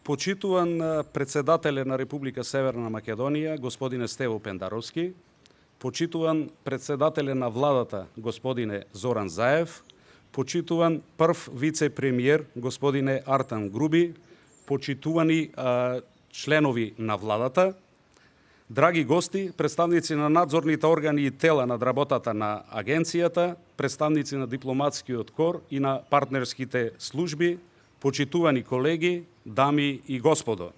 Почитуван председателе на Република Северна Македонија, господине Стево Пендаровски, почитуван председателе на владата, господине Зоран Заев, почитуван прв вице-премиер, господине Артан Груби, почитувани членови на владата, драги гости, представници на надзорните органи и тела над работата на агенцијата, представници на дипломатскиот кор и на партнерските служби, почитувани колеги, дами и господо.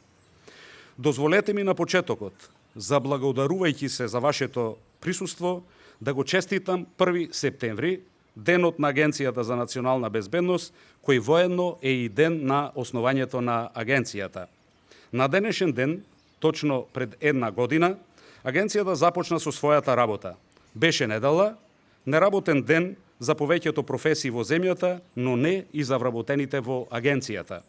Дозволете ми на почетокот, заблагодарувајќи се за вашето присуство, да го честитам 1 септември, денот на Агенцијата за национална безбедност, кој воедно е и ден на основањето на агенцијата. На денешен ден, точно пред една година, агенцијата започна со својата работа. Беше недела, неработен ден за повеќето професии во земјата, но не и за вработените во агенцијата.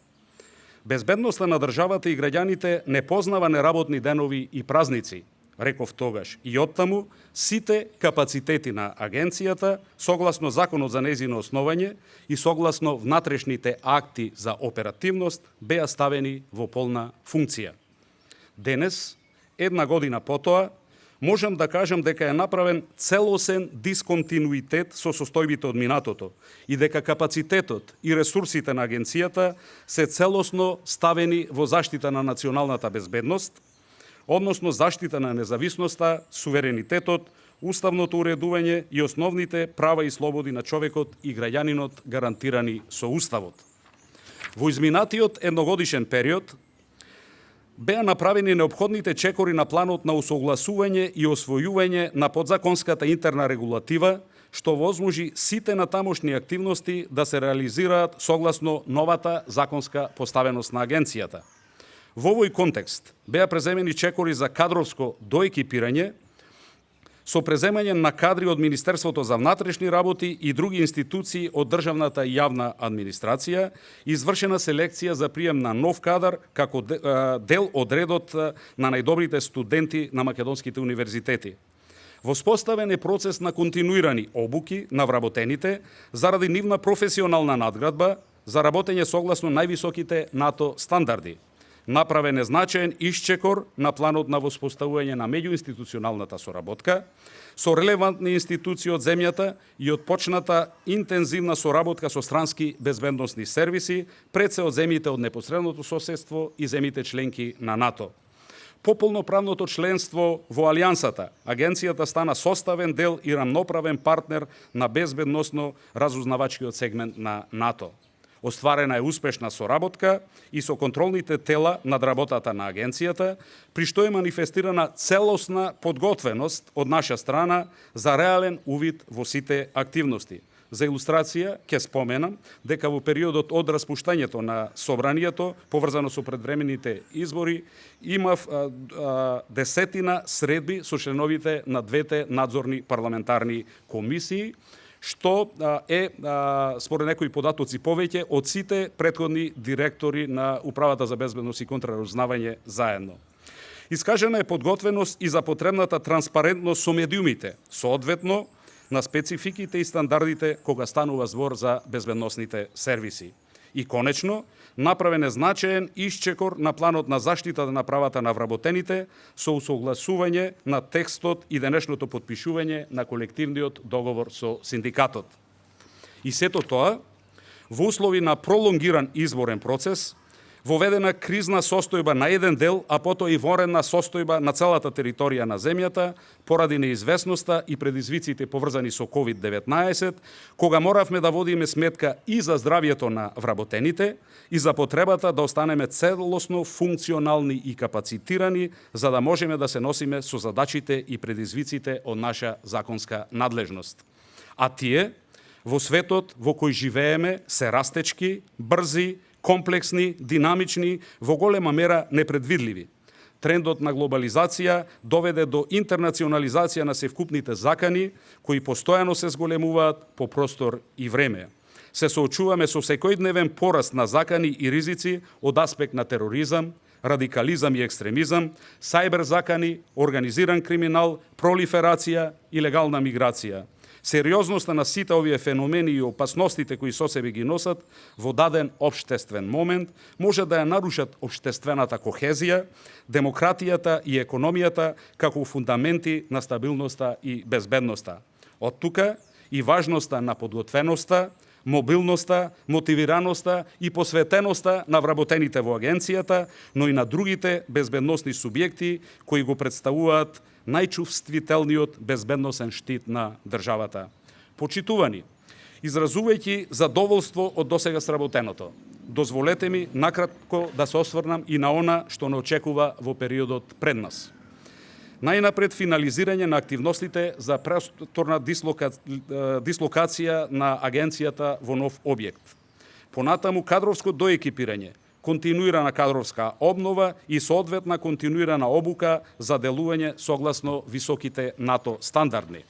Безбедноста на државата и граѓаните не познава неработни денови и празници, реков тогаш, и оттаму сите капацитети на агенцијата, согласно законот за нејзино основање и согласно внатрешните акти за оперативност, беа ставени во полна функција. Денес, една година потоа, можам да кажам дека е направен целосен дисконтинуитет со состојбите од минатото и дека капацитетот и ресурсите на агенцијата се целосно ставени во заштита на националната безбедност, односно заштита на независноста, суверенитетот, уставното уредување и основните права и слободи на човекот и граѓанинот гарантирани со Уставот. Во изминатиот едногодишен период беа направени неопходните чекори на планот на усогласување и освојување на подзаконската интерна регулатива, што возможи сите натамошни активности да се реализираат согласно новата законска поставеност на агенцијата. Во овој контекст беа преземени чекори за кадровско доекипирање, со преземање на кадри од Министерството за внатрешни работи и други институции од државната и јавна администрација, извршена селекција за прием на нов кадар како дел од редот на најдобрите студенти на македонските универзитети. Воспоставен е процес на континуирани обуки на вработените заради нивна професионална надградба за работење согласно највисоките НАТО стандарди. Направен е значаен исчекор на планот на воспоставување на меѓуинституционалната соработка со релевантни институции од земјата и отпочната интензивна соработка со странски безбедносни сервиси, пред се од земјите од непосредното соседство и земјите членки на НАТО. По полноправното членство во Алијансата, агенцијата стана составен дел и рамноправен партнер на безбедносно разузнавачкиот сегмент на НАТО. Остварена е успешна соработка и со контролните тела над работата на агенцијата, при што е манифестирана целосна подготвеност од наша страна за реален увид во сите активности. За илустрација ќе споменам дека во периодот од распуштањето на собранието, поврзано со предвремените избори, имав десетина средби со членовите на двете надзорни парламентарни комисии, што е, според некои податоци, повеќе од сите претходни директори на Управата за безбедност и контраразузнавање заедно. Искажена е подготвеност и за потребната транспарентност со медиумите, соодветно на спецификите и стандардите кога станува збор за безбедносните сервиси. И конечно, направен е значаен исчекор на планот на заштитата на правата на вработените со усогласување на текстот и денешното потпишување на колективниот договор со синдикатот. И сето тоа, во услови на пролонгиран изборен процес, воведена кризна состојба на еден дел, а потоа и военна состојба на целата територија на земјата, поради неизвестноста и предизвиците поврзани со COVID-19, кога моравме да водиме сметка и за здравјето на вработените, и за потребата да останеме целосно функционални и капацитирани, за да можеме да се носиме со задачите и предизвиците од наша законска надлежност. А тие, во светот во кој живееме, се растечки, брзи, комплексни, динамични, во голема мера непредвидливи. Трендот на глобализација доведе до интернационализација на севкупните закани, кои постојано се зголемуваат по простор и време. Се соочуваме со секојдневен пораст на закани и ризици од аспект на тероризам, радикализам и екстремизам, сајбер закани, организиран криминал, пролиферација и легална миграција. Сериозноста на сите овие феномени и опасностите кои со себе ги носат во даден општествен момент може да ја нарушат општествената кохезија, демократијата и економијата како фундаменти на стабилноста и безбедноста. Од тука и важноста на подготвеноста, мобилноста, мотивираноста и посветеноста на вработените во агенцијата, но и на другите безбедносни субјекти кои го представуваат најчувствителниот безбедносен штит на државата. Почитувани, изразувајќи задоволство од досега сработеното, дозволете ми накратко да се осврнам и на она што не очекува во периодот пред нас. Најнапред финализирање на активностите за престорна дислокација на агенцијата во нов објект. Понатаму кадровско доекипирање, континуирана кадровска обнова и соодветна континуирана обука за делување согласно високите НАТО стандарди.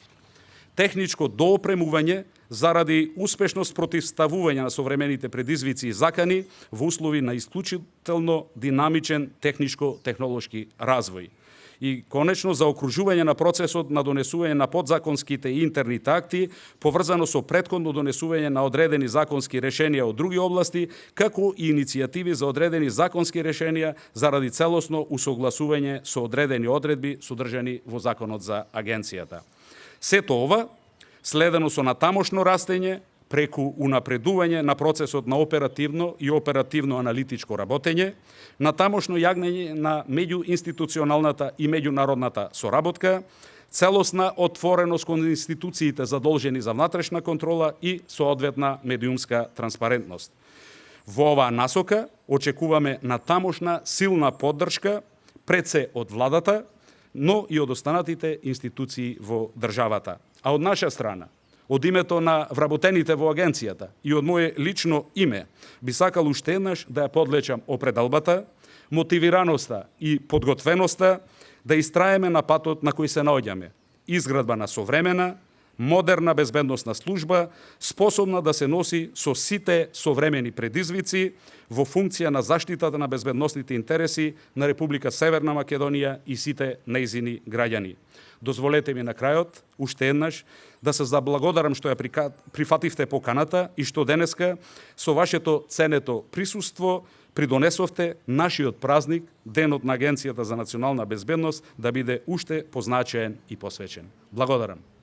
Техничко доопремување заради успешно спротивставување на современите предизвици и закани во услови на исклучително динамичен техничко-технолошки развој. И конечно заокружување на процесот на донесување на подзаконските и интерните акти, поврзано со претходно донесување на одредени законски решенија од други области, како и иницијативи за одредени законски решенија заради целосно усогласување со одредени одредби содржани во Законот за агенцијата. Сето ова, следено со натамошно растење, преку унапредување на процесот на оперативно и оперативно-аналитичко работење, натамошно јагнење на меѓуинституционалната и меѓународната соработка, целосна отвореност кон институциите задолжени за внатрешна контрола и соодветна медиумска транспарентност. Во оваа насока очекуваме натамошна силна поддршка пред се од владата, но и од останатите институции во државата. А од наша страна, од името на вработените во агенцијата и од моje лично име, би сакал уште еднаш да ја подлечам опредалбата, мотивираноста и подготвеноста да истраеме на патот на кој се наоѓаме. Изградба на современа, модерна безбедносна служба, способна да се носи со сите современи предизвици во функција на заштитата на безбедносните интереси на Република Северна Македонија и сите нејзини граѓани. Дозволете ми на крајот, уште еднаш, да се заблагодарам што ја прифативте поканата и што денеска со вашето ценето присуство придонесовте нашиот празник, Денот на Агенцијата за национална безбедност, да биде уште позначаен и посвечен. Благодарам.